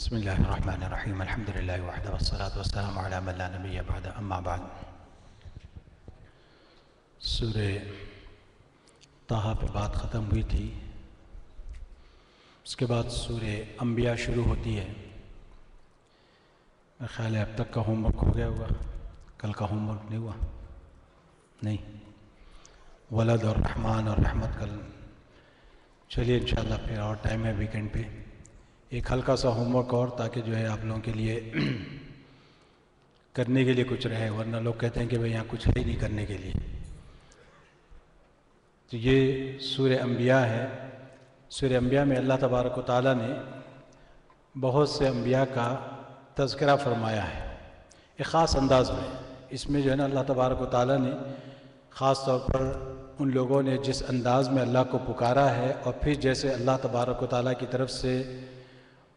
بسم اللہ الرحمن الرحیم الحمدللہ وحدہ والصلاة والسلام علی من لا نبی بعد اما بعد۔ سورہ طٰہٰ پہ بات ختم ہوئی تھی، اس کے بعد سورہ انبیاء شروع ہوتی ہے۔ میرا خیال ہے اب تک کا ہوم ورک ہو گیا ہوگا، کل کا ہوم ورک نہیں ہوا؟ نہیں، ولد اور رحمان اور رحمت کل۔ چلیے انشاءاللہ پھر اور ٹائم ہے ویکنڈ پہ ایک ہلکا سا ہوم ورک اور، تاکہ جو ہے آپ لوگوں کے لیے کرنے کے لیے کچھ رہے، ورنہ لوگ کہتے ہیں کہ بھئی یہاں کچھ ہے ہی نہیں کرنے کے لیے۔ تو یہ سورہ انبیاء ہے۔ سورہ انبیاء میں اللہ تبارک و تعالیٰ نے بہت سے انبیاء کا تذکرہ فرمایا ہے ایک خاص انداز میں۔ اس میں جو ہے نا اللہ تبارک و تعالیٰ نے خاص طور پر ان لوگوں نے جس انداز میں اللہ کو پکارا ہے، اور پھر جیسے اللہ تبارک و تعالیٰ کی طرف سے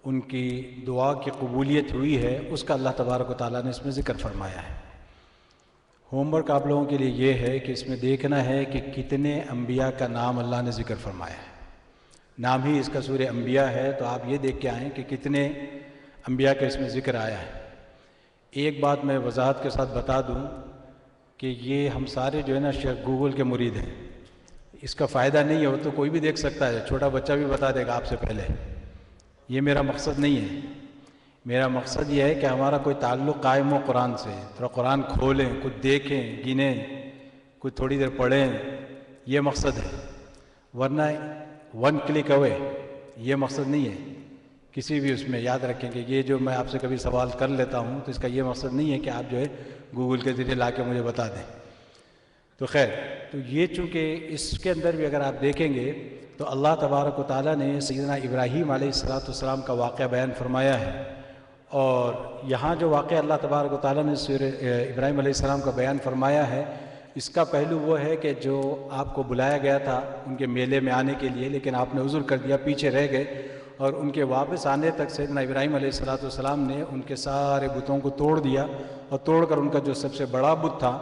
ان کی دعا کی قبولیت ہوئی ہے، اس کا اللہ تبارک و تعالیٰ نے اس میں ذکر فرمایا ہے۔ ہوم ورک آپ لوگوں کے لیے یہ ہے کہ اس میں دیکھنا ہے کہ کتنے انبیاء کا نام اللہ نے ذکر فرمایا ہے۔ نام ہی اس کا سورہ انبیاء ہے، تو آپ یہ دیکھ کے آئیں کہ کتنے انبیاء کا اس میں ذکر آیا ہے۔ ایک بات میں وضاحت کے ساتھ بتا دوں کہ یہ ہم سارے جو ہے نا شیخ گوگل کے مرید ہیں۔ اس کا فائدہ نہیں ہے، وہ تو کوئی بھی دیکھ سکتا ہے، چھوٹا بچہ بھی بتا دے گا آپ سے پہلے۔ یہ میرا مقصد نہیں ہے۔ میرا مقصد یہ ہے کہ ہمارا کوئی تعلق قائم ہو قرآن سے، تھوڑا قرآن کھولیں، کچھ دیکھیں، گنیں، کچھ تھوڑی دیر پڑھیں، یہ مقصد ہے۔ ورنہ ون کلک اوے، یہ مقصد نہیں ہے کسی بھی۔ اس میں یاد رکھیں کہ یہ جو میں آپ سے کبھی سوال کر لیتا ہوں تو اس کا یہ مقصد نہیں ہے کہ آپ جو ہے گوگل کے ذریعے لا کے مجھے بتا دیں۔ تو خیر، تو یہ چونکہ اس کے اندر بھی اگر آپ دیکھیں گے تو اللہ تبارک و تعالیٰ نے سیدنا ابراہیم علیہ السلام کا واقعہ بیان فرمایا ہے، اور یہاں جو واقعہ اللہ تبارک و تعالیٰ نے سورہ ابراہیم علیہ السلام کا بیان فرمایا ہے، اس کا پہلو وہ ہے کہ جو آپ کو بلایا گیا تھا ان کے میلے میں آنے کے لیے، لیکن آپ نے عذر کر دیا، پیچھے رہ گئے، اور ان کے واپس آنے تک سیدنا ابراہیم علیہ السلام نے ان کے سارے بتوں کو توڑ دیا، اور توڑ کر ان کا جو سب سے بڑا بت تھا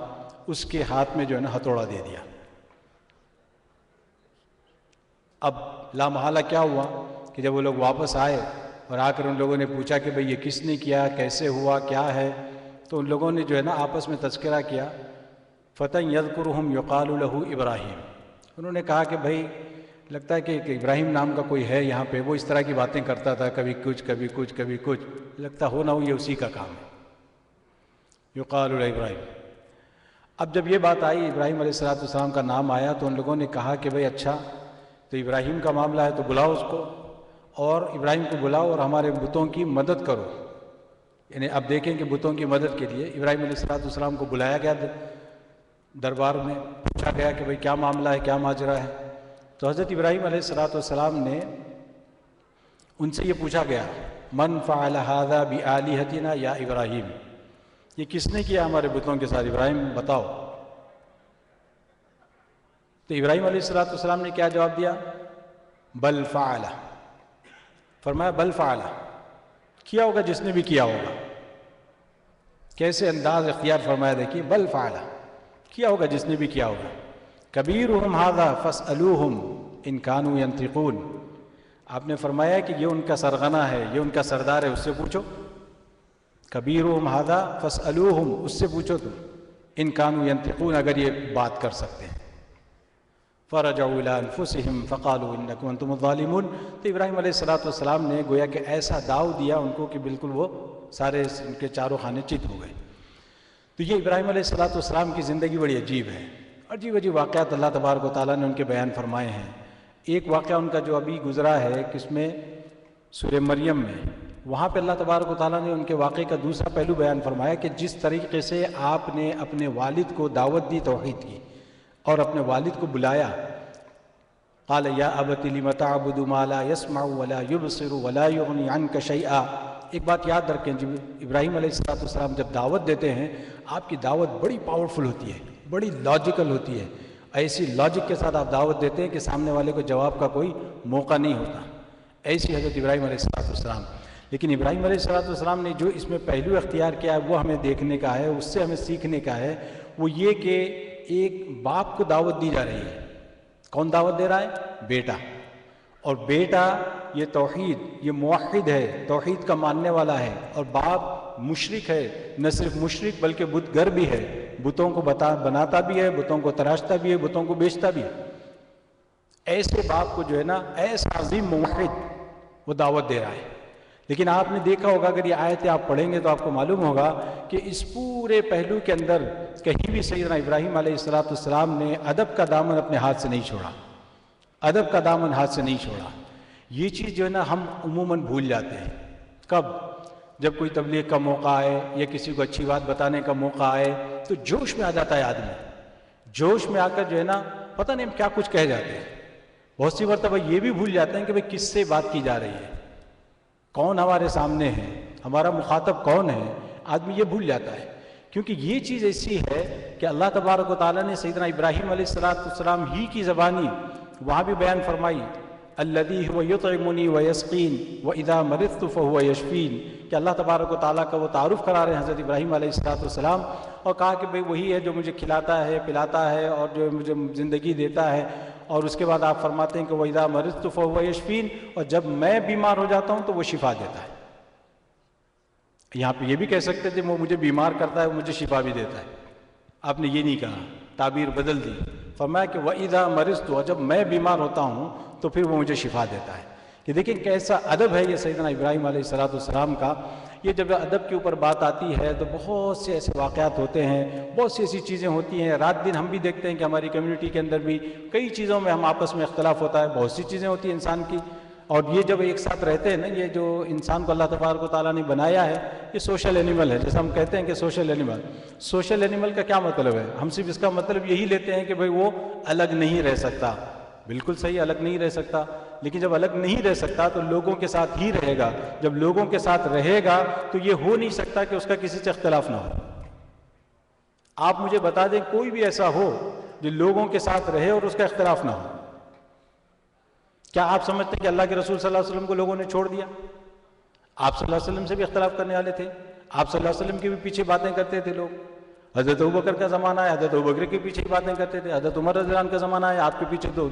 اس کے ہاتھ میں جو ہے نا ہتھوڑا دے دیا۔ اب لا محالہ کیا ہوا کہ جب وہ لوگ واپس آئے اور آ کر ان لوگوں نے پوچھا کہ بھئی یہ کس نے کیا، کیسے ہوا، کیا ہے، تو ان لوگوں نے جو ہے نا آپس میں تذکرہ کیا۔ فَتًى يَذْكُرُهُمْ يُقَالُ لَهُ ابراہیم، انہوں نے کہا کہ بھئی لگتا ہے کہ ابراہیم نام کا کوئی ہے یہاں پہ، وہ اس طرح کی باتیں کرتا تھا، کبھی کچھ کبھی کچھ کبھی کچھ، لگتا ہو نہ ہو یہ اسی کا کام ہے، يُقَالُ لَإِبراہیم۔ اب جب یہ بات آئی، ابراہیم علیہ السلام کا نام آیا، تو ان لوگوں نے کہا کہ بھئی اچھا تو ابراہیم کا معاملہ ہے تو بلاؤ اس کو، اور ابراہیم کو بلاؤ اور ہمارے بتوں کی مدد کرو۔ یعنی اب دیکھیں کہ بتوں کی مدد کے لیے ابراہیم علیہ السلام کو بلایا گیا دربار میں، پوچھا گیا کہ بھئی کیا معاملہ ہے، کیا ماجرا ہے۔ تو حضرت ابراہیم علیہ السلام نے ان سے یہ پوچھا گیا، من فعل هذا بآلہتنا یا ابراہیم، یہ کس نے کیا ہمارے بتوں کے ساتھ، ابراہیم بتاؤ۔ تو ابراہیم علیہ السلام نے کیا جواب دیا؟ بل فعل، فرمایا بل فعل، کیا ہوگا جس نے بھی کیا ہوگا۔ کیسے انداز اختیار فرمایا، دیکھیے، بل فعل، کیا ہوگا جس نے بھی کیا ہوگا۔ کبیرہم ھذا فاسألوہم ان کانوا ینطقون، آپ نے فرمایا کہ یہ ان کا سرغنہ ہے، یہ ان کا سردار ہے، اس سے پوچھو۔ کبیرہم ھذا فاسألوہم، اس سے پوچھو تم، ان کانوا ینطقون، اگر یہ بات کر سکتے ہیں۔ فرجعوا الی انفسہم فقالوا انکم انتم الظالمون، تو ابراہیم علیہ السلام نے گویا کہ ایسا داؤ دیا ان کو کہ بالکل وہ سارے ان کے چاروں خانے چت ہو گئے۔ تو یہ ابراہیم علیہ السلام کی زندگی بڑی عجیب ہے، عجیب عجیب واقعات اللہ تبارک و تعالیٰ نے ان کے بیان فرمائے ہیں۔ ایک واقعہ ان کا جو ابھی گزرا ہے کس میں، سورہ مریم میں، وہاں پہ اللہ تبارک و تعالیٰ نے ان کے واقعے کا دوسرا پہلو بیان فرمایا کہ جس طریقے سے آپ نے اپنے والد کو دعوت دی توحید کی اور اپنے والد کو بلایا، قال یا ابت لم تعبد ما لا يسمع ولا يبصر ولا يغني عنك شيئا۔ ایک بات یاد رکھیں، جب ابراہیم علیہ السلام جب دعوت دیتے ہیں، آپ کی دعوت بڑی پاورفل ہوتی ہے، بڑی لاجیکل ہوتی ہے، ایسی لاجک کے ساتھ آپ دعوت دیتے ہیں کہ سامنے والے کو جواب کا کوئی موقع نہیں ہوتا۔ ایسی حضرت ابراہیم علیہ السلام۔ لیکن ابراہیم علیہ السلام نے جو اس میں پہلو اختیار کیا ہے وہ ہمیں دیکھنے کا ہے، اس سے ہمیں سیکھنے کا ہے، وہ یہ کہ ایک باپ کو دعوت دی جا رہی ہے۔ کون دعوت دے رہا ہے؟ بیٹا، اور بیٹا یہ توحید، یہ موحد ہے، توحید کا ماننے والا ہے، اور باپ مشرک ہے، نہ صرف مشرک بلکہ بت گر بھی ہے، بتوں کو بناتا بھی ہے، بتوں کو تراشتا بھی ہے، بتوں کو بیچتا بھی ہے، ایسے باپ کو جو ہے نا، ایسا عظیم موحد وہ دعوت دے رہا ہے۔ لیکن آپ نے دیکھا ہوگا، اگر یہ آیتیں آپ پڑھیں گے تو آپ کو معلوم ہوگا کہ اس پورے پہلو کے اندر کہیں بھی سیدنا ابراہیم علیہ السلام نے ادب کا دامن اپنے ہاتھ سے نہیں چھوڑا، ادب کا دامن ہاتھ سے نہیں چھوڑا۔ یہ چیز جو ہے نا ہم عموماً بھول جاتے ہیں۔ کب؟ جب کوئی تبلیغ کا موقع آئے یا کسی کو اچھی بات بتانے کا موقع آئے تو جوش میں آ جاتا ہے آدمی، جوش میں آ کر جو ہے نا پتہ نہیں ہم کیا کچھ کہہ جاتے ہیں۔ بہت سی مرتبہ یہ بھی بھول جاتے ہیں کہ بھئی کس سے بات کی جا رہی ہے، کون ہمارے سامنے ہے، ہمارا مخاطب کون ہے، آدمی یہ بھول جاتا ہے۔ کیونکہ یہ چیز ایسی ہے کہ اللہ تبارک و تعالیٰ نے سیدنا ابراہیم علیہ السلام ہی کی زبانی وہاں بھی بیان فرمائی، الذی هو یطعمنی ویسقین واذا مرضت فهو یشفین، کہ اللہ تبارک و تعالیٰ کا وہ تعارف کرا رہے ہیں حضرت ابراہیم علیہ السلام، اور کہا کہ بھئی وہی ہے جو مجھے کھلاتا ہے، پلاتا ہے، اور جو مجھے زندگی دیتا ہے۔ اور اس کے بعد آپ فرماتے ہیں کہ وَإِذَا مَرِضْتُ فَهُوَ يَشْفِينِ، اور جب میں بیمار ہو جاتا ہوں تو وہ شفا دیتا ہے۔ یہاں پہ یہ بھی کہہ سکتے تھے وہ مجھے بیمار کرتا ہے، وہ مجھے شفا بھی دیتا ہے، آپ نے یہ نہیں کہا، تعبیر بدل دی، فرمایا کہ وَإِذَا مَرِضْتُ، اور جب میں بیمار ہوتا ہوں تو پھر وہ مجھے شفا دیتا ہے۔ کہ دیکھیں کیسا ادب ہے یہ سیدنا ابراہیم علیہ السلام کا۔ یہ جب ادب کے اوپر بات آتی ہے تو بہت سے ایسے واقعات ہوتے ہیں، بہت سی ایسی چیزیں ہوتی ہیں، رات دن ہم بھی دیکھتے ہیں کہ ہماری کمیونٹی کے اندر بھی کئی چیزوں میں ہم آپس میں اختلاف ہوتا ہے، بہت سی چیزیں ہوتی ہیں انسان کی، اور یہ جب ایک ساتھ رہتے ہیں نا، یہ جو انسان کو اللہ تبارک و تعالیٰ نے بنایا ہے یہ سوشل اینیمل ہے، جیسے ہم کہتے ہیں کہ سوشل اینیمل۔ سوشل اینیمل کا کیا مطلب ہے؟ ہم صرف اس کا مطلب یہی لیتے ہیں کہ بھئی وہ الگ نہیں رہ سکتا، بالکل صحیح، الگ نہیں رہ سکتا، لیکن جب الگ نہیں رہ سکتا تو لوگوں کے ساتھ ہی رہے گا، جب لوگوں کے ساتھ رہے گا تو یہ ہو نہیں سکتا کہ اس کا کسی سے اختلاف نہ ہو۔ آپ مجھے بتا دیں کوئی بھی ایسا ہو جو لوگوں کے ساتھ رہے اور اس کا اختلاف نہ ہو؟ کیا آپ سمجھتے ہیں کہ اللہ کے رسول صلی اللہ علیہ وسلم کو لوگوں نے چھوڑ دیا؟ آپ صلی اللہ علیہ وسلم سے بھی اختلاف کرنے والے تھے، آپ صلی اللہ علیہ وسلم کے بھی پیچھے باتیں کرتے تھے لوگ۔ حضرت ابوبکر کا زمانہ ہے، حضرت ابوبکر کے پیچھے ہی باتیں کرتے تھے، حضرت عمر رضی اللہ عنہ کا زمانہ ہے، آپ کے پیچھے تو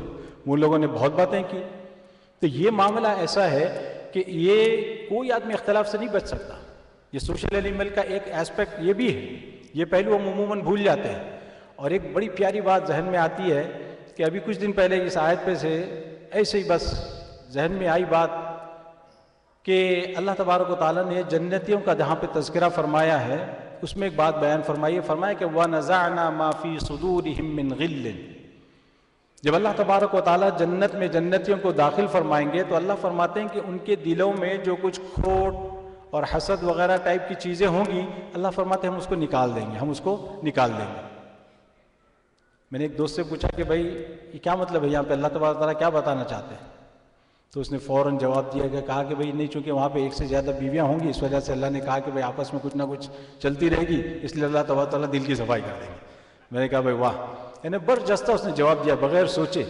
وہ لوگوں نے بہت باتیں کی۔ تو یہ معاملہ ایسا ہے کہ یہ کوئی آدمی اختلاف سے نہیں بچ سکتا۔ یہ سوشل اینیمل کا ایک اسپیکٹ یہ بھی ہے، یہ پہلو ہم عموماً بھول جاتے ہیں۔ اور ایک بڑی پیاری بات ذہن میں آتی ہے کہ ابھی کچھ دن پہلے اس آیت پہ سے ایسے ہی بس ذہن میں آئی بات کہ اللہ تبارک و تعالیٰ نے جنتیوں کا جہاں پہ تذکرہ فرمایا ہے اس میں ایک بات بیان فرمایا کہ وَنَزَعْنَا مَا فِي صُدُورِهِم مِّن غِلٍّ۔ جب اللہ تبارک و تعالیٰ جنت میں جنتیوں کو داخل فرمائیں گے تو اللہ فرماتے ہیں کہ ان کے دلوں میں جو کچھ کھوٹ اور حسد وغیرہ ٹائپ کی چیزیں ہوں گی، اللہ فرماتے ہیں ہم اس کو نکال دیں گے، ہم اس کو نکال دیں گے۔ میں نے ایک دوست سے پوچھا کہ بھائی یہ کیا مطلب ہے، یہاں پہ اللہ تبارک و تعالیٰ کیا بتانا چاہتے ہیں؟ تو اس نے فوراً جواب دیا کہ کہا کہ بھائی نہیں، چونکہ وہاں پہ ایک سے زیادہ بیویاں ہوں گی، اس وجہ سے اللہ نے کہا کہ بھائی آپس میں کچھ نہ کچھ چلتی رہے گی، اس لیے اللہ تبارک و تعالیٰ دل کی صفائی کر دیں گے۔ میں نے کہا بھائی واہ، یعنی برجستہ اس نے جواب دیا بغیر سوچے۔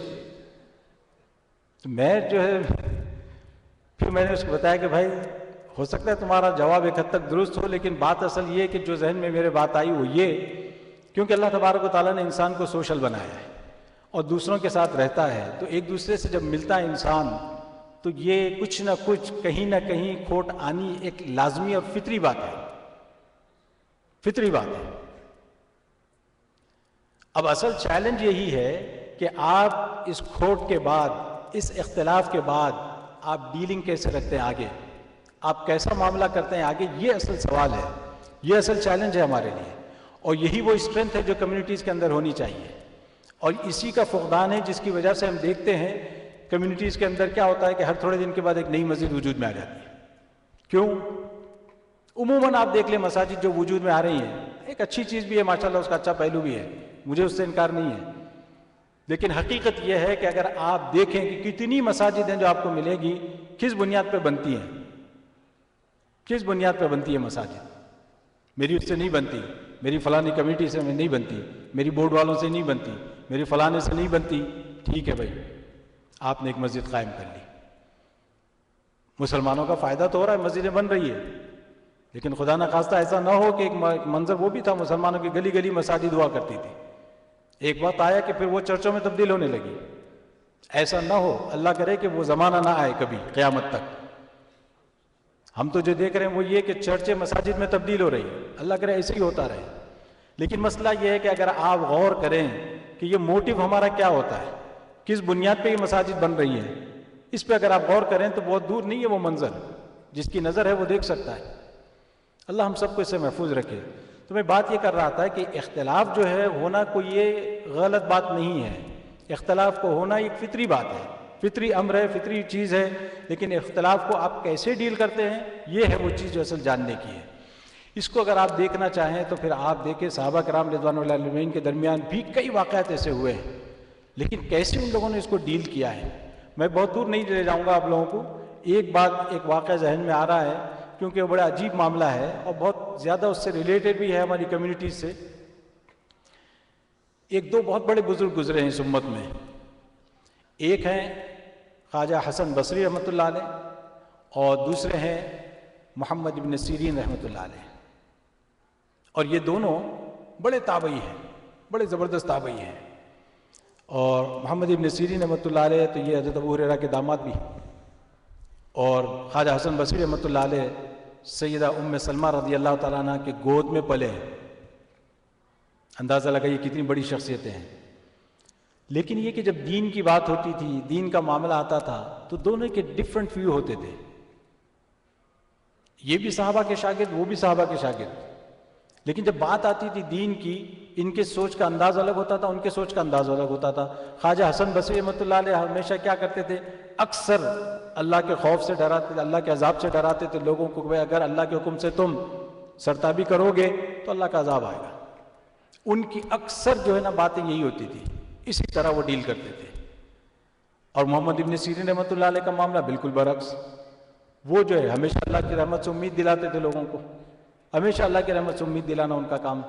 تو میں جو ہے پھر میں نے اس کو بتایا کہ بھائی ہو سکتا ہے تمہارا جواب ایک حد تک درست ہو، لیکن بات اصل یہ ہے کہ جو ذہن میں میرے بات آئی وہ یہ، کیونکہ اللہ تبارک و تعالیٰ نے انسان کو سوشل بنایا ہے اور دوسروں کے ساتھ رہتا ہے، تو ایک دوسرے سے جب ملتا ہے انسان تو یہ کچھ نہ کچھ کہیں نہ کہیں کھوٹ آنی ایک لازمی اور فطری بات ہے، فطری بات ہے۔ اب اصل چیلنج یہی ہے کہ آپ اس کھوٹ کے بعد، اس اختلاف کے بعد آپ ڈیلنگ کیسے رکھتے ہیں آگے، آپ کیسا معاملہ کرتے ہیں آگے، یہ اصل سوال ہے، یہ اصل چیلنج ہے ہمارے لیے، اور یہی وہ اسٹرینتھ ہے جو کمیونٹیز کے اندر ہونی چاہیے، اور اسی کا فقدان ہے جس کی وجہ سے ہم دیکھتے ہیں کمیونٹیز کے اندر کیا ہوتا ہے کہ ہر تھوڑے دن کے بعد ایک نئی مسجد وجود میں آ جاتی ہے۔ کیوں؟ عموماً آپ دیکھ لیں مساجد جو وجود میں آ رہی ہیں، ایک اچھی چیز بھی ہے ماشاءاللہ، اس کا اچھا پہلو بھی ہے، مجھے اس سے انکار نہیں ہے، لیکن حقیقت یہ ہے کہ اگر آپ دیکھیں کہ کتنی مساجد ہیں جو آپ کو ملے گی، کس بنیاد پہ بنتی ہیں، کس بنیاد پہ بنتی ہے مساجد؟ میری اس سے نہیں بنتی، میری فلانی کمیٹی سے نہیں بنتی، میری بورڈ والوں سے نہیں بنتی، میری فلانے سے نہیں بنتی۔ ٹھیک ہے بھائی، آپ نے ایک مسجد قائم کر لی، مسلمانوں کا فائدہ تو ہو رہا ہے، مسجدیں بن رہی ہے، لیکن خدا نہ خواستہ ایسا نہ ہو کہ ایک منظر وہ بھی تھا، مسلمانوں کی گلی گلی مساجد ہوا کرتی تھی، ایک وقت آیا کہ پھر وہ چرچوں میں تبدیل ہونے لگی، ایسا نہ ہو، اللہ کرے کہ وہ زمانہ نہ آئے کبھی قیامت تک۔ ہم تو جو دیکھ رہے ہیں وہ یہ کہ چرچیں مساجد میں تبدیل ہو رہی ہیں، اللہ کرے ایسے ہی ہوتا رہے۔ لیکن مسئلہ یہ ہے کہ اگر آپ غور کریں کہ یہ موٹیو ہمارا کیا ہوتا ہے، کس بنیاد پہ یہ مساجد بن رہی ہیں، اس پہ اگر آپ غور کریں تو بہت دور نہیں ہے وہ منظر، جس کی نظر ہے وہ دیکھ سکتا ہے۔ اللہ ہم سب کو اس سے محفوظ رکھے۔ تو میں بات یہ کر رہا تھا کہ اختلاف جو ہے ہونا کوئی یہ غلط بات نہیں ہے، اختلاف کو ہونا ایک فطری بات ہے، فطری امر ہے، فطری چیز ہے، لیکن اختلاف کو آپ کیسے ڈیل کرتے ہیں یہ ہے وہ چیز جو اصل جاننے کی ہے۔ اس کو اگر آپ دیکھنا چاہیں تو پھر آپ دیکھیں صحابہ کرام رضوان اللہ علیہم کے درمیان بھی کئی واقعات ایسے ہوئے ہیں، لیکن کیسے ان لوگوں نے اس کو ڈیل کیا ہے۔ میں بہت دور نہیں لے جاؤں گا آپ لوگوں کو، ایک واقعہ ذہن میں آ رہا ہے کیونکہ وہ بڑا عجیب معاملہ ہے اور بہت زیادہ اس سے ریلیٹڈ بھی ہے ہماری کمیونٹی سے۔ ایک دو بہت بڑے بزرگ گزرے ہیں اس امت میں، ایک ہیں خواجہ حسن بصری رحمۃ اللہ علیہ اور دوسرے ہیں محمد ابن سیرین رحمۃ اللہ علیہ، اور یہ دونوں بڑے تابعی ہیں، بڑے زبردست تابعی ہیں۔ اور محمد ابن سیرین رحمۃ اللہ علیہ تو یہ حضرت ابو ہریرہ کے داماد بھی، اور خواجہ حسن بصری رحمۃ اللہ علیہ سیدہ ام سلمہ رضی اللہ تعالیٰ عنہ کے گود میں پلے ہیں۔ اندازہ لگائیے کتنی بڑی شخصیتیں ہیں۔ لیکن یہ کہ جب دین کی بات ہوتی تھی، دین کا معاملہ آتا تھا تو دونوں کے ڈیفرنٹ ویو ہوتے تھے، یہ بھی صحابہ کے شاگرد، وہ بھی صحابہ کے شاگرد، لیکن جب بات آتی تھی دین کی، ان کے سوچ کا انداز الگ ہوتا تھا، ان کے سوچ کا انداز الگ ہوتا تھا۔ خواجہ حسن بصری رحمۃ اللہ علیہ ہمیشہ کیا کرتے تھے، اکثر اللہ کے خوف سے ڈراتے تھے، اللہ کے عذاب سے ڈراتے تھے لوگوں کو کہ اگر اللہ کے حکم سے تم سرتابی کرو گے تو اللہ کا عذاب آئے گا۔ ان کی اکثر جو ہے نا باتیں یہی ہوتی تھی، اسی طرح وہ ڈیل کرتے تھے۔ اور محمد ابن سیرین رحمۃ اللہ علیہ کا معاملہ بالکل برعکس، وہ جو ہے ہمیشہ اللہ کی رحمت سے امید دلاتے تھے لوگوں کو، ہمیشہ اللہ کی رحمت سے امید دلانا ان کا کام۔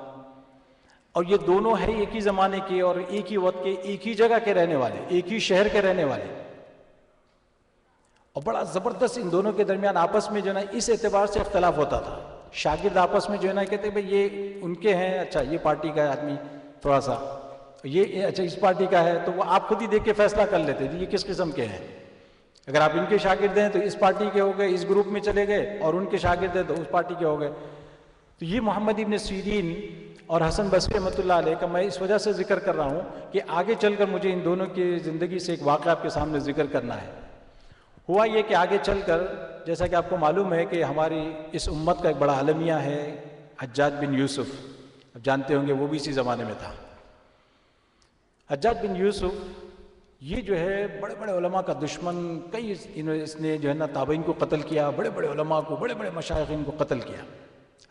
اور یہ دونوں ہیں ایک ہی زمانے کے اور ایک ہی وقت کے، ایک ہی جگہ کے رہنے والے، ایک ہی شہر کے رہنے والے، اور بڑا زبردست ان دونوں کے درمیان آپس میں جو ہے نا اس اعتبار سے اختلاف ہوتا تھا۔ شاگرد آپس میں جو ہے نا کہتے ہیں بھئی یہ ان کے ہیں، اچھا یہ پارٹی کا ہے آدمی تھوڑا سا، یہ اچھا اس پارٹی کا ہے، تو وہ آپ خود ہی دیکھ کے فیصلہ کر لیتے تھے یہ کس قسم کے ہیں۔ اگر آپ ان کے شاگرد ہیں تو اس پارٹی کے ہو گئے، اس گروپ میں چلے گئے، اور ان کے شاگرد ہیں تو اس پارٹی کے ہو گئے۔ تو یہ محمد ابن سیرین اور حسن بصری رحمۃ اللہ علیہ کا میں اس وجہ سے ذکر کر رہا ہوں کہ آگے چل کر مجھے ان دونوں کی زندگی سے ایک واقعہ آپ کے سامنے ذکر کرنا ہے۔ ہوا یہ کہ آگے چل کر جیسا کہ آپ کو معلوم ہے کہ ہماری اس امت کا ایک بڑا عالمیہ ہے حجاج بن یوسف، اب جانتے ہوں گے وہ بھی اسی زمانے میں تھا۔ حجاج بن یوسف یہ جو ہے بڑے بڑے علماء کا دشمن، کئی اس نے جو ہے نا تابعین کو قتل کیا، بڑے بڑے علماء کو، بڑے بڑے مشائخین کو قتل کیا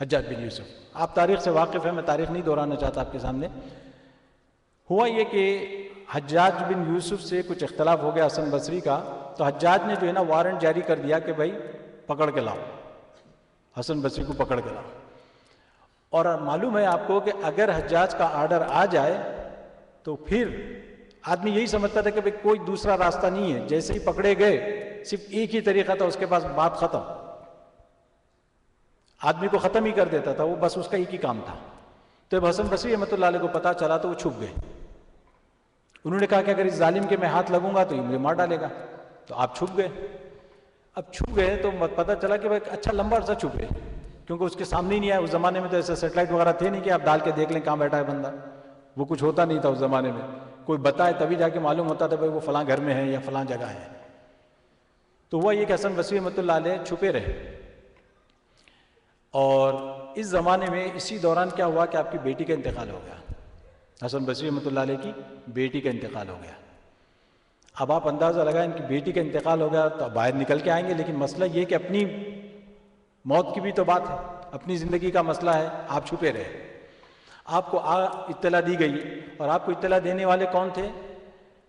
حجاج بن یوسف۔ آپ تاریخ سے واقف ہیں، میں تاریخ نہیں دہرانا چاہتا آپ کے سامنے۔ ہوا یہ کہ حجاج بن یوسف سے کچھ اختلاف ہو گیا حسن بصری کا، تو حجاج نے جو ہے نا وارنٹ جاری کر دیا کہ بھائی پکڑ کے لاؤ، حسن بصری کو پکڑ کے لاؤ۔ اور معلوم ہے آپ کو کہ اگر حجاج کا آرڈر آ جائے تو پھر آدمی یہی سمجھتا تھا کہ بھائی کوئی دوسرا راستہ نہیں ہے، جیسے ہی پکڑے گئے صرف ایک ہی طریقہ تھا اس کے پاس، بات ختم، آدمی کو ختم ہی کر دیتا تھا وہ، بس اس کا ایک ہی کام تھا۔ تو جب حسن بصری رحمۃ اللہ علیہ کو پتہ چلا تو وہ چھپ گئے، انہوں نے کہا کہ اگر اس ظالم کے میں ہاتھ لگوں گا تو یہ مجھے مار ڈالے گا، تو آپ چھپ گئے۔ اب چھپ گئے تو پتہ چلا کہ بھائی اچھا لمبا عرصہ چھپ گئے، کیونکہ اس کے سامنے ہی نہیں آیا۔ اس زمانے میں تو ایسے سیٹلائٹ وغیرہ تھے نہیں کہ آپ ڈال کے دیکھ لیں کہاں بیٹھا ہے بندہ، وہ کچھ ہوتا نہیں تھا اس زمانے میں، کوئی بتائے تبھی جا کے معلوم ہوتا تھا بھائی وہ فلاں گھر میں ہے یا فلاں جگہ ہے۔ تو ہوا یہ کہ حسن بصری رحمۃ اللہ علیہ چھپے رہے، اور اس زمانے میں اسی دوران کیا ہوا کہ آپ کی بیٹی کا انتقال ہو گیا، حسن بصری رحمۃ اللہ علیہ کی بیٹی کا انتقال ہو گیا۔ اب آپ اندازہ لگائیں ان کی بیٹی کا انتقال ہو گیا تو باہر نکل کے آئیں گے، لیکن مسئلہ یہ کہ اپنی موت کی بھی تو بات ہے، اپنی زندگی کا مسئلہ ہے، آپ چھپے رہے۔ آپ کو اطلاع دی گئی، اور آپ کو اطلاع دینے والے کون تھے؟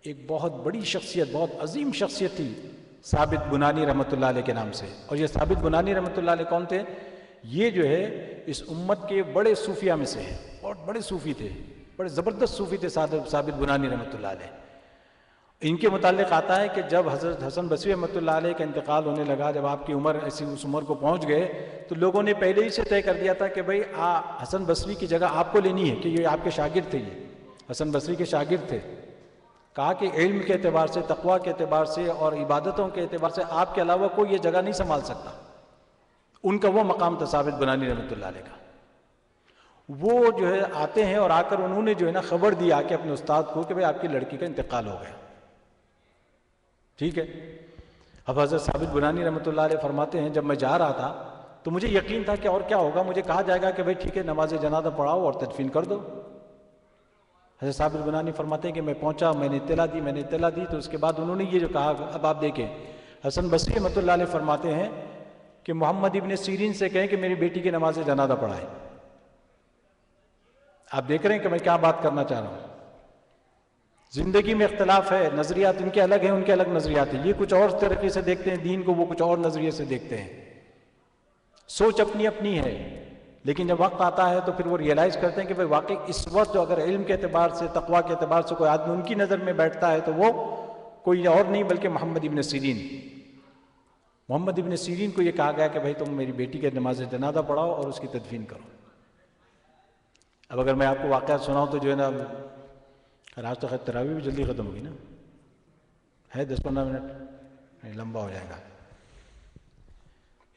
ایک بہت بڑی شخصیت، بہت عظیم شخصیت تھی ثابت بنانی رحمۃ اللہ علیہ کے نام سے۔ اور یہ ثابت بنانی رحمۃ اللہ علیہ کون تھے؟ یہ جو ہے اس امت کے بڑے صوفیہ میں سے ہیں، بہت بڑے صوفی تھے، بڑے زبردست صوفی تھے ثابت بنانی رحمۃ اللہ علیہ۔ ان کے متعلق آتا ہے کہ جب حضرت حسن بصری رحمۃ اللہ علیہ کا انتقال ہونے لگا، جب آپ کی عمر ایسی اس عمر کو پہنچ گئے، تو لوگوں نے پہلے ہی سے طے کر دیا تھا کہ بھائی حسن بصری کی جگہ آپ کو لینی ہے، کہ یہ آپ کے شاگرد تھے، یہ حسن بصری کے شاگرد تھے۔ کہا کہ علم کے اعتبار سے، تقوی کے اعتبار سے اور عبادتوں کے اعتبار سے آپ کے علاوہ کوئی یہ جگہ نہیں سنبھال سکتا۔ ان کا وہ مقام تھا ثابت بنانی رحمۃ اللہ علیہ کا۔ وہ جو ہے آتے ہیں اور آ کر انہوں نے جو ہے نا خبر دی آ کے اپنے استاد کو کہ بھئی آپ کی لڑکی کا انتقال ہو گیا، ٹھیک ہے۔ اب حضرت ثابت بنانی رحمۃ اللہ علیہ فرماتے ہیں جب میں جا رہا تھا تو مجھے یقین تھا کہ اور کیا ہوگا، مجھے کہا جائے گا کہ بھئی ٹھیک ہے نماز جنازہ پڑھاؤ اور تدفین کر دو۔ حضرت ثابت بنانی فرماتے ہیں کہ میں پہنچا، میں نے اطلاع دی تو اس کے بعد انہوں نے یہ جو کہا، اب آپ دیکھیں حسن بصری رحمۃ اللہ علیہ فرماتے ہیں کہ محمد ابن سیرین سے کہیں کہ میری بیٹی کی نماز جنازہ پڑھائے۔ آپ دیکھ رہے ہیں کہ میں کیا بات کرنا چاہ رہا ہوں۔ زندگی میں اختلاف ہے، نظریات ان کے الگ ہیں، ان کے الگ نظریات ہیں، یہ کچھ اور طریقے سے دیکھتے ہیں دین کو، وہ کچھ اور نظریے سے دیکھتے ہیں، سوچ اپنی اپنی ہے، لیکن جب وقت آتا ہے تو پھر وہ ریئلائز کرتے ہیں کہ بھئی واقعی اس وقت جو اگر علم کے اعتبار سے، تقوی کے اعتبار سے کوئی آدمی ان کی نظر میں بیٹھتا ہے تو وہ کوئی اور نہیں بلکہ محمد ابن سیرین۔ محمد ابن سیرین کو یہ کہا گیا کہ بھئی تم میری بیٹی کے نماز جنازہ پڑھاؤ اور اس کی تدفین کرو۔ اب اگر میں آپ کو واقعات سناؤں تو جو ہے نا، آج تو خیر تراویح بھی جلدی ختم ہوگی نا، ہے 10-15 منٹ، لمبا ہو جائے گا۔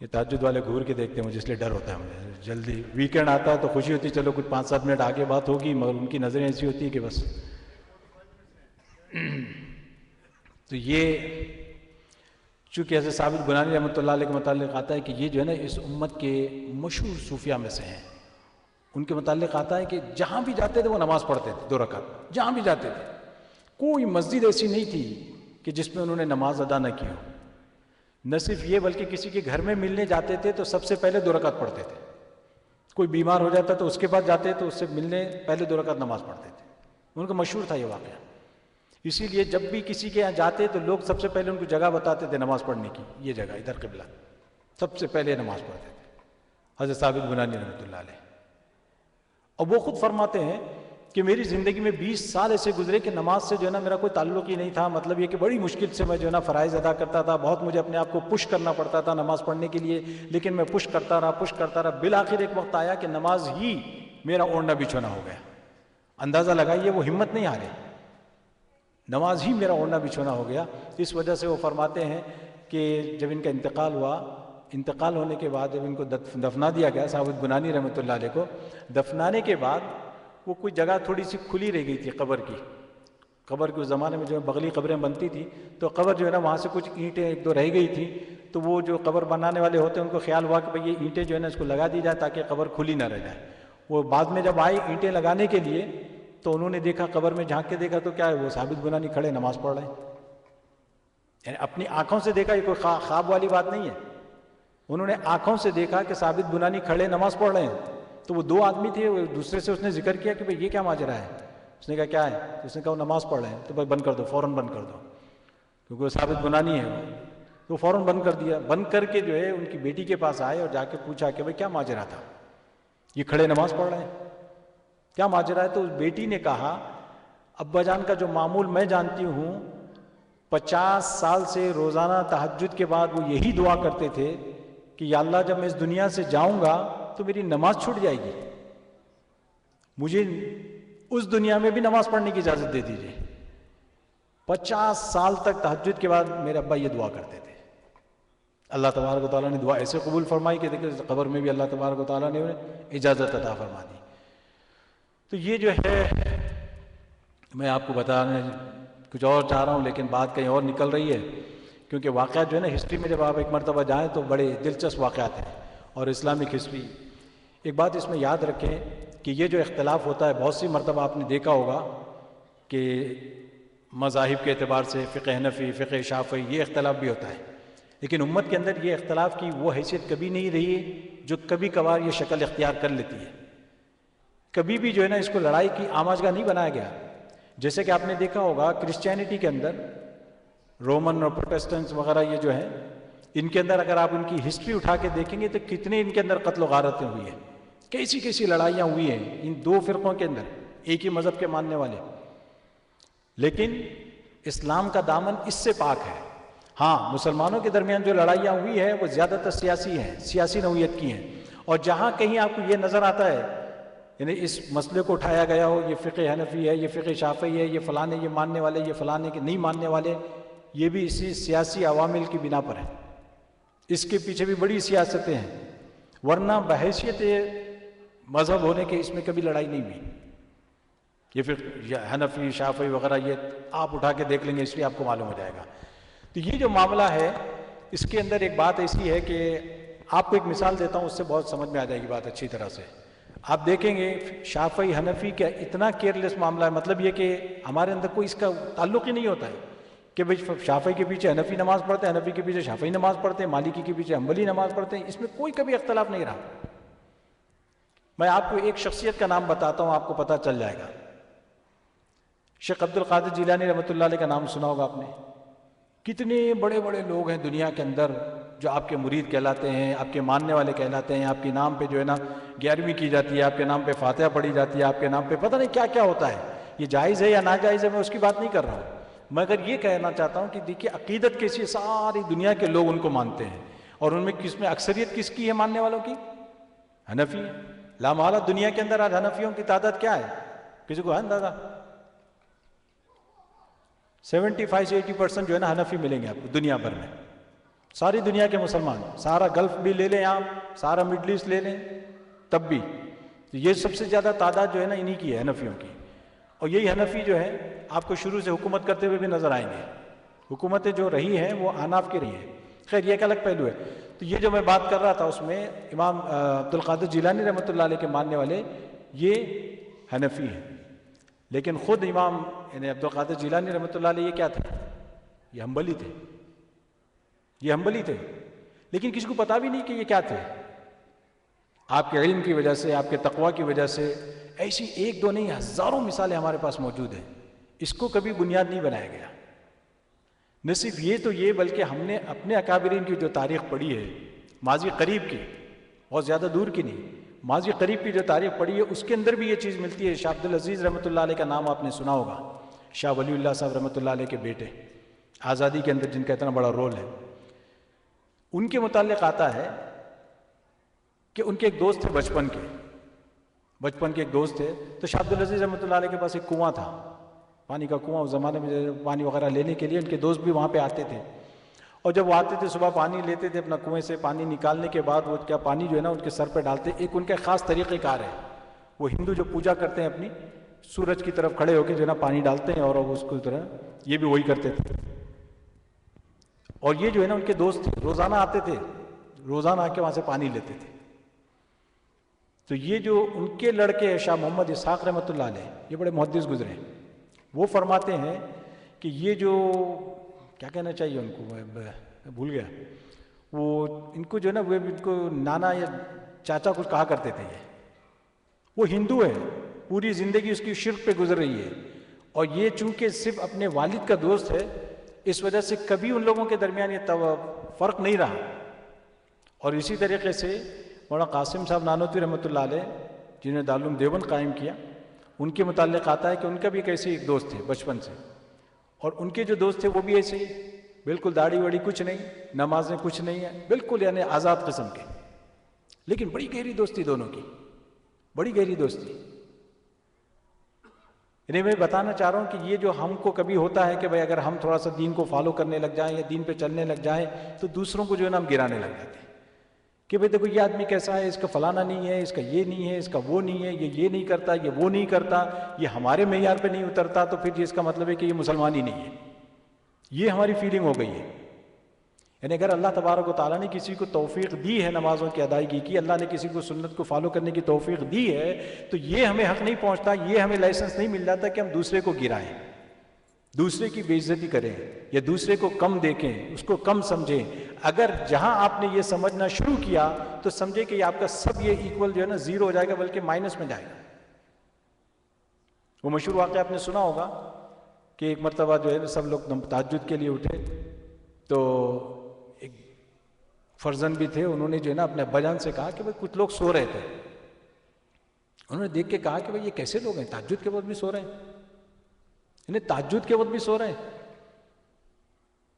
یہ تہجد والے گھور کے دیکھتے ہیں مجھے، اس لیے ڈر ہوتا ہے مجھے، جلدی ویکینڈ آتا ہے تو خوشی ہوتی ہے چلو کچھ 5-7 منٹ آگے بات ہوگی، مگر ان کی نظریں ایسی ہوتی ہیں کہ بس۔ تو یہ چونکہ حضرت ثابت بنانی رحمۃ اللہ علیہ کے متعلق آتا ہے کہ یہ جو ہے نا اس امت کے مشہور صوفیہ میں سے ہیں۔ ان کے متعلق آتا ہے کہ جہاں بھی جاتے تھے وہ نماز پڑھتے تھے 2 رکعت، جہاں بھی جاتے تھے، کوئی مسجد ایسی نہیں تھی کہ جس میں انہوں نے نماز ادا نہ کی ہو۔ نہ صرف یہ بلکہ کسی کے گھر میں ملنے جاتے تھے تو سب سے پہلے 2 رکعت پڑھتے تھے، کوئی بیمار ہو جاتا تو اس کے بعد جاتے تو اس سے ملنے پہلے 2 رکعت نماز پڑھتے تھے۔ ان کا مشہور تھا یہ واقعہ، اسی لیے جب بھی کسی کے یہاں جاتے تو لوگ سب سے پہلے ان کو جگہ بتاتے تھے نماز پڑھنے کی، یہ جگہ ادھر قبلہ، سب سے پہلے نماز پڑھتے تھے حضرت ثابت بنانی رحمۃ اللہ علیہ۔ اور وہ خود فرماتے ہیں کہ میری زندگی میں 20 سال ایسے گزرے کہ نماز سے جو ہے نا میرا کوئی تعلق ہی نہیں تھا، مطلب یہ کہ بڑی مشکل سے میں جو ہے نا فرائض ادا کرتا تھا، بہت مجھے اپنے آپ کو پش کرنا پڑتا تھا نماز پڑھنے کے لیے، لیکن میں پش کرتا رہا، بالآخر ایک وقت آیا کہ نماز ہی میرا اوڑھنا بچھونا ہو گیا۔ اندازہ لگائیے وہ ہمت نہیں ہارے، نماز ہی میرا اوڑھنا بچھونا ہو گیا۔ اس وجہ سے وہ فرماتے ہیں کہ جب ان کا انتقال ہوا، انتقال ہونے کے بعد جب ان کو دفنا دیا گیا ثابت بنانی رحمۃ اللہ علیہ کو، دفنانے کے بعد وہ کوئی جگہ تھوڑی سی کھلی رہ گئی تھی قبر کی۔ قبر کے اس زمانے میں جو ہے بغلی قبریں بنتی تھی تو قبر جو ہے نا وہاں سے کچھ اینٹیں 1-2 رہ گئی تھی، تو وہ جو قبر بنانے والے ہوتے ہیں ان کو خیال ہوا کہ بھئی یہ اینٹیں جو ہے نا اس کو لگا دی جائے تاکہ قبر کھلی نہ رہ جائے۔ وہ بعد میں جب آئے اینٹیں لگانے کے لیے تو انہوں نے دیکھا، قبر میں جھانک کے دیکھا تو کیا ہے، وہ ثابت بنانی کھڑے نماز پڑھ رہے ہیں، یعنی اپنی آنکھوں سے دیکھا، یہ کوئی خواب والی بات نہیں ہے، انہوں نے آنکھوں سے دیکھا کہ ثابت بنانی کھڑے نماز پڑھ رہے ہیں۔ تو وہ 2 آدمی تھے، وہ دوسرے سے اس نے ذکر کیا کہ بھئی یہ کیا ماجرا ہے، اس نے کہا کیا ہے، تو اس نے کہا وہ نماز پڑھ رہے ہیں، تو بھائی بند کر دو، فوراً بند کر دو، کیونکہ وہ ثابت بنانی ہے، تو فوراً بند کر دیا۔ بند کر کے جو ہے ان کی بیٹی کے پاس آئے اور جا کے پوچھا کہ بھئی کیا ماجرا تھا، یہ کھڑے نماز پڑھ رہے ہیں، کیا ماجرا ہے؟ تو اس بیٹی نے کہا ابا جان کا جو معمول میں جانتی ہوں، 50 سال سے روزانہ تہجد کے بعد وہ یہی دعا کرتے تھے کہ یا اللہ جب میں اس دنیا سے جاؤں گا تو میری نماز چھوٹ جائے گی، مجھے اس دنیا میں بھی نماز پڑھنے کی اجازت دے دیجیے۔ 50 سال تک تہجد کے بعد میرے ابا یہ دعا کرتے تھے۔ اللہ تبارک و تعالیٰ نے دعا ایسے قبول فرمائی کہ دیکھیں قبر میں بھی اللہ تبارک و تعالیٰ نے انہیں اجازت عطا فرما دی۔ تو یہ جو ہے میں آپ کو بتانا کچھ اور چاہ رہا ہوں، لیکن بات کہیں اور نکل رہی ہے، کیونکہ واقعات جو ہے نا ہسٹری میں جب آپ ایک مرتبہ جائیں تو بڑے دلچسپ واقعات ہیں، اور اسلامک ہسٹری۔ ایک بات اس میں یاد رکھیں کہ یہ جو اختلاف ہوتا ہے، بہت سی مرتبہ آپ نے دیکھا ہوگا کہ مذاہب کے اعتبار سے فقہ حنفی، فقہ شافعی، یہ اختلاف بھی ہوتا ہے، لیکن امت کے اندر یہ اختلاف کی وہ حیثیت کبھی نہیں رہی جو کبھی کبھار یہ شکل اختیار کر لیتی ہے۔ کبھی بھی جو ہے نا اس کو لڑائی کی آماجگاہ نہیں بنایا گیا۔ جیسے کہ آپ نے دیکھا ہوگا کرسچینٹی کے اندر رومن اور پروٹسٹنٹس وغیرہ یہ جو ہیں، ان کے اندر اگر آپ ان کی ہسٹری اٹھا کے دیکھیں گے تو کتنے ان کے اندر قتل و غارتیں ہوئی ہیں، کیسی کیسی لڑائیاں ہوئی ہیں ان 2 فرقوں کے اندر، ایک ہی مذہب کے ماننے والے۔ لیکن اسلام کا دامن اس سے پاک ہے۔ ہاں مسلمانوں کے درمیان جو لڑائیاں ہوئی ہیں وہ زیادہ تر سیاسی ہیں، سیاسی نوعیت کی ہیں، اور جہاں کہیں آپ کو یہ نظر آتا ہے یعنی اس مسئلے کو اٹھایا گیا ہو، یہ فقہ حنفی ہے، یہ فقہ شافعی ہے، یہ فلانے یہ ماننے والے، یہ فلانے کے نہیں ماننے والے، یہ بھی اسی سیاسی عوامل کی بنا پر ہے۔ اس کے پیچھے بھی بڑی سیاستیں ہیں، ورنہ بحیثیت مذہب ہونے کے اس میں کبھی لڑائی نہیں ہوئی۔ یہ فقہ حنفی شافعی وغیرہ یہ آپ اٹھا کے دیکھ لیں گے، اس لیے آپ کو معلوم ہو جائے گا۔ تو یہ جو معاملہ ہے اس کے اندر ایک بات ایسی ہے کہ آپ کو ایک مثال دیتا ہوں، اس سے بہت سمجھ میں آ جائے گی بات اچھی طرح سے۔ آپ دیکھیں گے شافعی حنفی کا اتنا کیئرلیس معاملہ ہے، مطلب یہ کہ ہمارے اندر کوئی اس کا تعلق ہی نہیں ہوتا ہے کہ بھئی شافعی کے پیچھے حنفی نماز پڑھتے ہیں، حنفی کے پیچھے شافعی نماز پڑھتے ہیں، مالکی کے پیچھے حنبلی نماز پڑھتے ہیں، اس میں کوئی کبھی اختلاف نہیں رہا۔ میں آپ کو ایک شخصیت کا نام بتاتا ہوں، آپ کو پتہ چل جائے گا۔ شیخ عبد القادر جیلانی رحمۃ اللہ علیہ کا نام سنا ہوگا آپ نے۔ کتنے بڑے بڑے لوگ ہیں دنیا کے اندر جو آپ کے مرید کہلاتے ہیں، آپ کے ماننے والے کہلاتے ہیں، آپ کے نام پہ جو ہے نا 11ویں کی جاتی ہے، آپ کے نام پہ فاتحہ پڑھی جاتی ہے، آپ کے نام پہ پتہ نہیں کیا کیا ہوتا ہے۔ یہ جائز ہے یا ناجائز ہے میں اس کی بات نہیں کر رہا ہوں، مگر یہ کہنا چاہتا ہوں کہ دیکھیے عقیدت کیسی ہے، ساری دنیا کے لوگ ان کو مانتے ہیں، اور ان میں کس میں اکثریت کس کی ہے ماننے والوں کی؟ حنفی ہے۔ لامحالہ دنیا کے اندر آج حنفیوں کی تعداد کیا ہے؟ کسی کو ہے اندازہ؟ 75 سے 80% جو ہے نا حنفی ملیں گے آپ کو دنیا بھر میں، ساری دنیا کے مسلمان، سارا گلف بھی لے لیں آپ، سارا مڈل ایسٹ لے لیں تب بھی یہ سب سے زیادہ تعداد جو ہے نا انہی کی ہے، حنفیوں کی۔ اور یہی حنفی جو ہے آپ کو شروع سے حکومت کرتے ہوئے بھی نظر آئیں گے، حکومتیں جو رہی ہیں وہ احناف کی رہی ہیں۔ خیر یہ ایک الگ پہلو ہے۔ تو یہ جو میں بات کر رہا تھا اس میں امام عبد القادر جیلانی رحمۃ اللہ علیہ کے ماننے والے یہ حنفی ہیں، لیکن خود امام یعنی عبد القادر جیلانی رحمۃ اللہ علیہ یہ کیا تھے؟ یہ حنبلی تھے، یہ حنبلی تھے، لیکن کسی کو پتا بھی نہیں کہ یہ کیا تھے۔ آپ کے علم کی وجہ سے، آپ کے تقوی کی وجہ سے ایسی ایک دو نہیں ہزاروں مثالیں ہمارے پاس موجود ہیں۔ اس کو کبھی بنیاد نہیں بنایا گیا۔ نہ صرف یہ تو یہ بلکہ ہم نے اپنے اکابرین کی جو تاریخ پڑھی ہے ماضی قریب کی، بہت زیادہ دور کی نہیں، ماضی قریب کی جو تاریخ پڑھی ہے اس کے اندر بھی یہ چیز ملتی ہے۔ شاہ عبد العزیز رحمۃ اللہ علیہ کا نام آپ نے سنا ہوگا، شاہ ولی اللہ صاحب رحمۃ اللہ علیہ کے بیٹے، آزادی کے اندر جن کا اتنا بڑا رول ہے۔ ان کے متعلق آتا ہے کہ ان کے ایک دوست تھے بچپن کے ایک دوست تھے، تو شاہ عبد العزیز رحمۃ اللہ علیہ کے پاس ایک کنواں تھا، پانی کا کنواں، اس زمانے میں پانی وغیرہ لینے کے لیے ان کے دوست بھی وہاں پہ آتے تھے، اور جب وہ آتے تھے صبح پانی لیتے تھے اپنا کنویں سے، پانی نکالنے کے بعد وہ کیا پانی جو ہے نا ان کے سر پہ ڈالتے۔ ایک ان کا خاص طریقہ کار ہے، وہ ہندو جو پوجا کرتے ہیں اپنی، سورج کی طرف کھڑے ہو کے جو ہے نا پانی ڈالتے ہیں اور اس کو طرح یہ بھی وہی کرتے تھے۔ اور یہ جو ہے نا ان کے دوست تھے، روزانہ آتے تھے، روزانہ آ کے وہاں سے پانی لیتے تھے۔ تو یہ جو ان کے لڑکے شاہ محمد اسحاق رحمۃ اللہ علیہ، یہ بڑے محدث گزرے، وہ فرماتے ہیں کہ یہ جو کیا کہنا چاہیے ان کو، میں بھول گیا، وہ ان کو جو ہے نا وہ ان کو نانا یا چاچا کچھ کہا کرتے تھے۔ وہ ہندو ہے، پوری زندگی اس کی شرک پہ گزر رہی ہے، اور یہ چونکہ صرف اپنے والد کا دوست ہے اس وجہ سے کبھی ان لوگوں کے درمیان یہ فرق نہیں رہا۔ اور اسی طریقے سے مولانا قاسم صاحب نانوتوی رحمۃ اللہ علیہ جنہوں نے دارالعلوم دیوبند قائم کیا، ان کے متعلق آتا ہے کہ ان کا بھی ایک ایسے ایک دوست تھے بچپن سے، اور ان کے جو دوست تھے وہ بھی ایسے ہی بالکل داڑھی واڑی کچھ نہیں، نمازیں کچھ نہیں ہے، بالکل یعنی آزاد قسم کے، لیکن بڑی گہری دوستی دونوں کی، بڑی گہری دوستی۔ یعنی میں بتانا چاہ رہا ہوں کہ یہ جو ہم کو کبھی ہوتا ہے کہ بھائی اگر ہم تھوڑا سا دین کو فالو کرنے لگ جائیں یا دین پہ چلنے لگ جائیں تو دوسروں کو جو ہے نا ہم گرانے لگ جاتے ہیں کہ بھائی دیکھو یہ آدمی کیسا ہے، اس کا فلانا نہیں ہے، اس کا یہ نہیں ہے، اس کا وہ نہیں ہے، یہ نہیں کرتا، یہ وہ نہیں کرتا، یہ ہمارے معیار پہ نہیں اترتا، تو پھر اس کا مطلب ہے کہ یہ مسلمان ہی نہیں ہے۔ یہ ہماری فیلنگ ہو گئی ہے۔ یعنی اگر اللہ تبارک و تعالیٰ نے کسی کو توفیق دی ہے نمازوں کی ادائیگی کی، اللہ نے کسی کو سنت کو فالو کرنے کی توفیق دی ہے، تو یہ ہمیں حق نہیں پہنچتا، یہ ہمیں لائسنس نہیں مل جاتا کہ ہم دوسرے کو گرائیں، دوسرے کی بے عزتی کریں یا دوسرے کو کم دیکھیں، اس کو کم سمجھیں۔ اگر جہاں آپ نے یہ سمجھنا شروع کیا تو سمجھے کہ آپ کا سب یہ ایکول جو ہے نا زیرو ہو جائے گا، بلکہ مائنس میں جائے گا۔ وہ مشہور واقعہ آپ نے سنا ہوگا کہ ایک مرتبہ جو ہے سب لوگ تہجد کے لیے اٹھے، تو ایک فرزند بھی تھے، انہوں نے جو ہے نا اپنے ابا جان سے کہا کہ بھائی کچھ لوگ سو رہے تھے۔ انہوں نے دیکھ کے کہا کہ بھائی یہ کیسے لوگ ہیں، تہجد کے وقت بھی سو رہے ہیں، انہیں تہجد کے وقت بھی سو رہے ہیں۔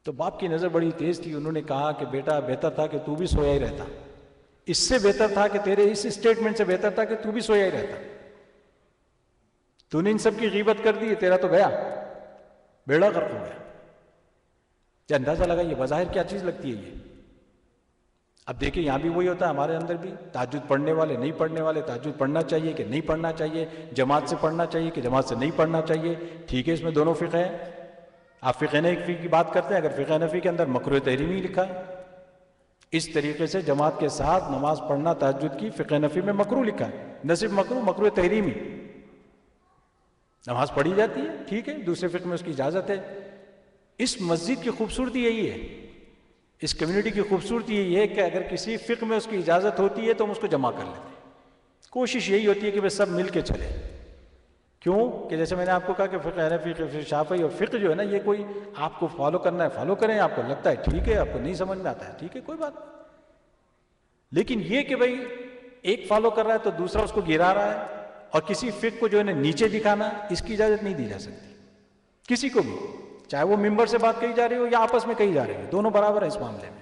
تو باپ کی نظر بڑی تیز تھی، انہوں نے کہا کہ بیٹا بہتر تھا کہ تو بھی سویا ہی رہتا، اس سے بہتر تھا کہ تیرے اس اسٹیٹمنٹ سے بہتر تھا کہ تو بھی سویا ہی رہتا۔ تو نے ان سب کی غیبت کر دی، تیرا تو گیا، بیڑا غرق ہو گیا۔ کیا اندازہ لگا یہ بظاہر کیا چیز لگتی ہے یہ؟ اب دیکھیں یہاں بھی وہی ہوتا ہے، ہمارے اندر بھی تہجد پڑھنے والے نہیں پڑھنے والے، تہجد پڑھنا چاہیے کہ نہیں پڑھنا چاہیے، جماعت سے پڑھنا چاہیے کہ جماعت سے نہیں پڑھنا چاہیے۔ ٹھیک ہے، اس میں دونوں فقہ ہیں، آپ فقہ نفی کی بات کرتے ہیں، اگر فقہ نفی کے اندر مکروہ تحریمی لکھا ہے، اس طریقے سے جماعت کے ساتھ نماز پڑھنا تہجد کی فقہ نفی میں مکروہ لکھا ہے، نہ صرف مکروہ، مکروہ تحریمی، نماز پڑھی جاتی ہے، ٹھیک ہے، دوسرے فقہ میں اس کی اجازت ہے۔ اس مسجد کی خوبصورتی یہی ہے، اس کمیونٹی کی خوبصورتی یہی ہے کہ اگر کسی فقہ میں اس کی اجازت ہوتی ہے تو ہم اس کو جمع کر لیتے ہیں۔ کوشش یہی ہوتی ہے کہ وہ سب مل کے چلے۔ کیوں کہ جیسے میں نے آپ کو کہا کہ فقہ حنفی، فقہ شافعی اور فقہ جو ہے نا، یہ کوئی آپ کو فالو کرنا ہے فالو کریں، آپ کو لگتا ہے ٹھیک ہے، آپ کو نہیں سمجھ میں آتا ہے ٹھیک ہے، کوئی بات نہیں۔ لیکن یہ کہ بھائی ایک فالو کر رہا ہے تو دوسرا اس کو گرا رہا ہے، اور کسی فقہ کو جو ہے نا نیچے دکھانا، اس کی اجازت نہیں دی جا سکتی کسی کو بھی، چاہے وہ ممبر سے بات کہی جا رہی ہو یا آپس میں کہی جا رہی ہو، دونوں برابر ہیں اس معاملے میں۔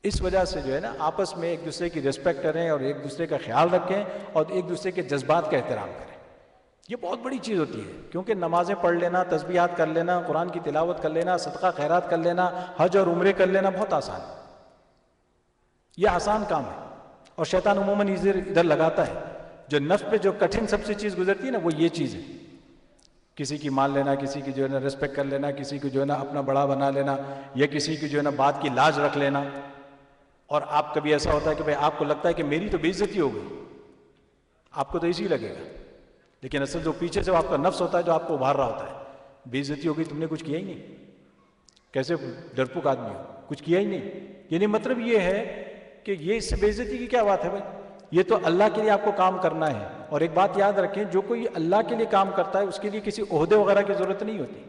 اس وجہ سے جو ہے نا آپس میں ایک دوسرے کی ریسپیکٹ کریں اور ایک دوسرے کا خیال رکھیں اور ایک دوسرے کے جذبات کا احترام کریں، یہ بہت بڑی چیز ہوتی ہے۔ کیونکہ نمازیں پڑھ لینا، تسبیحات کر لینا، قرآن کی تلاوت کر لینا، صدقہ خیرات کر لینا، حج اور عمرے کر لینا بہت آسان ہے، یہ آسان کام ہے، اور شیطان عموماً ادھر لگاتا ہے۔ جو نفس پہ جو کٹھن سب سے چیز گزرتی ہے نا، وہ یہ چیز ہے، کسی کی مان لینا، کسی کی جو ہے نا ریسپیکٹ کر لینا، کسی کو جو ہے نا اپنا بڑا بنا لینا، یا کسی کی جو ہے نا بات کی لاج رکھ لینا۔ اور آپ کبھی ایسا ہوتا ہے کہ بھئی آپ کو لگتا ہے کہ میری تو بے عزتی ہو گئی، آپ کو تو اسی لگے گا، لیکن اصل جو پیچھے سے آپ کا نفس ہوتا ہے جو آپ کو ابھار رہا ہوتا ہے، بے عزتی ہو گئی، تم نے کچھ کیا ہی نہیں، کیسے ڈرپوک آدمی ہو، کچھ کیا ہی نہیں۔ یعنی مطلب یہ ہے کہ یہ اس سے بے عزتی کی کیا بات ہے بھائی؟ یہ تو اللہ کے لیے آپ کو کام کرنا ہے۔ اور ایک بات یاد رکھیں، جو کوئی اللہ کے لیے کام کرتا ہے اس کے لیے کسی عہدے وغیرہ کی ضرورت نہیں ہوتی۔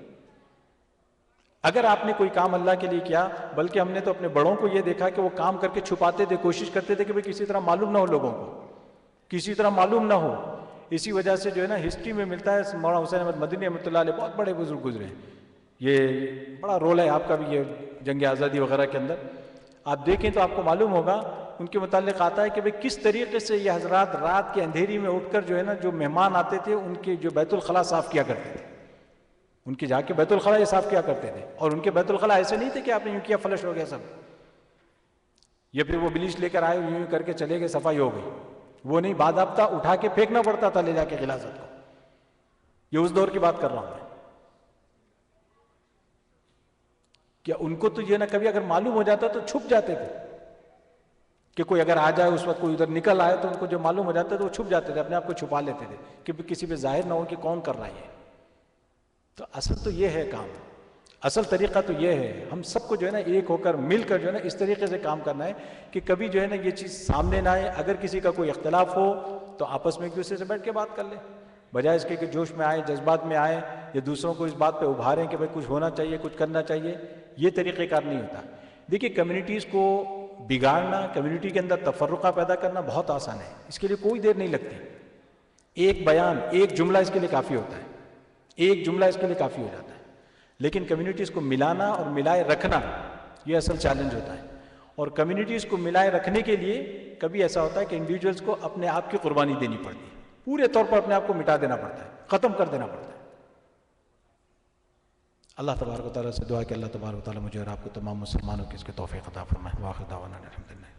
اگر آپ نے کوئی کام اللہ کے لیے کیا، بلکہ ہم نے تو اپنے بڑوں کو یہ دیکھا کہ وہ کام کر کے چھپاتے تھے، کوشش کرتے تھے کہ بھئی کسی طرح معلوم نہ ہو لوگوں کو، کسی طرح معلوم نہ ہو۔ اسی وجہ سے جو ہے نا ہسٹری میں ملتا ہے، مولانا حسین احمد مدنی رحمۃ اللہ علیہ بہت بڑے بزرگ گزرے ہیں، یہ بڑا رول ہے آپ کا بھی، یہ جنگ آزادی وغیرہ کے اندر آپ دیکھیں تو آپ کو معلوم ہوگا، ان کے متعلق آتا ہے کہ بھئی کس طریقے سے یہ حضرات رات کے اندھیری میں اٹھ کر جو ہے نا جو مہمان آتے تھے ان کے جو بیت الخلاء صاف کیا کرتے تھے، ان کے جا کے بیت الخلاء یہ صاف کیا کرتے تھے۔ اور ان کے بیت الخلاء ایسے نہیں تھے کہ آپ نے یوں کیا فلش ہو گیا سب، یا پھر وہ بلیچ لے کر آئے یوں کر کے چلے گئے صفائی ہو گئی، وہ نہیں، باضابطہ اٹھا کے پھینکنا پڑتا تھا لے جا کے غلاظت کو۔ یہ اس دور کی بات کر رہا ہوں میں، کیا ان کو تو یہ نہ کبھی اگر معلوم ہو جاتا تو چھپ جاتے تھے، کہ کوئی اگر آ جائے اس وقت کوئی ادھر نکل آئے تو ان کو جو معلوم ہو جاتا تو وہ چھپ جاتے تھے، اپنے آپ کو چھپا لیتے تھے کہ کسی پہ ظاہر نہ ہو کہ کون کر رہا ہے۔ تو اصل تو یہ ہے کام، اصل طریقہ تو یہ ہے، ہم سب کو جو ہے نا ایک ہو کر مل کر جو ہے نا اس طریقے سے کام کرنا ہے کہ کبھی جو ہے نا یہ چیز سامنے نہ آئے۔ اگر کسی کا کوئی اختلاف ہو تو آپس میں ایک دوسرے سے بیٹھ کے بات کر لیں، بجائے اس کے کہ جوش میں آئیں، جذبات میں آئیں، یا دوسروں کو اس بات پہ ابھاریں کہ بھائی کچھ ہونا چاہیے، کچھ کرنا چاہیے۔ یہ طریقہ کار نہیں ہوتا۔ دیکھیے کمیونٹیز کو بگاڑنا، کمیونٹی کے اندر تفرقہ پیدا کرنا بہت آسان ہے، اس کے لیے کوئی دیر نہیں لگتی، ایک بیان، ایک جملہ اس کے لیے کافی ہوتا ہے، ایک جملہ اس کے لیے کافی ہو جاتا ہے۔ لیکن کمیونٹیز کو ملانا اور ملائے رکھنا یہ اصل چیلنج ہوتا ہے، اور کمیونٹیز کو ملائے رکھنے کے لیے کبھی ایسا ہوتا ہے کہ انڈیویجولز کو اپنے آپ کی قربانی دینی پڑتی ہے، پورے طور پر اپنے آپ کو مٹا دینا پڑتا ہے، ختم کر دینا پڑتا ہے۔ اللہ تبارک و تعالیٰ سے دعا کہ اللہ تبارک و تعالیٰ مجھے اور آپ کو تمام مسلمانوں کی اس کے توفیق عطا فرمائے۔ وآخر دعوانا الحمدللہ۔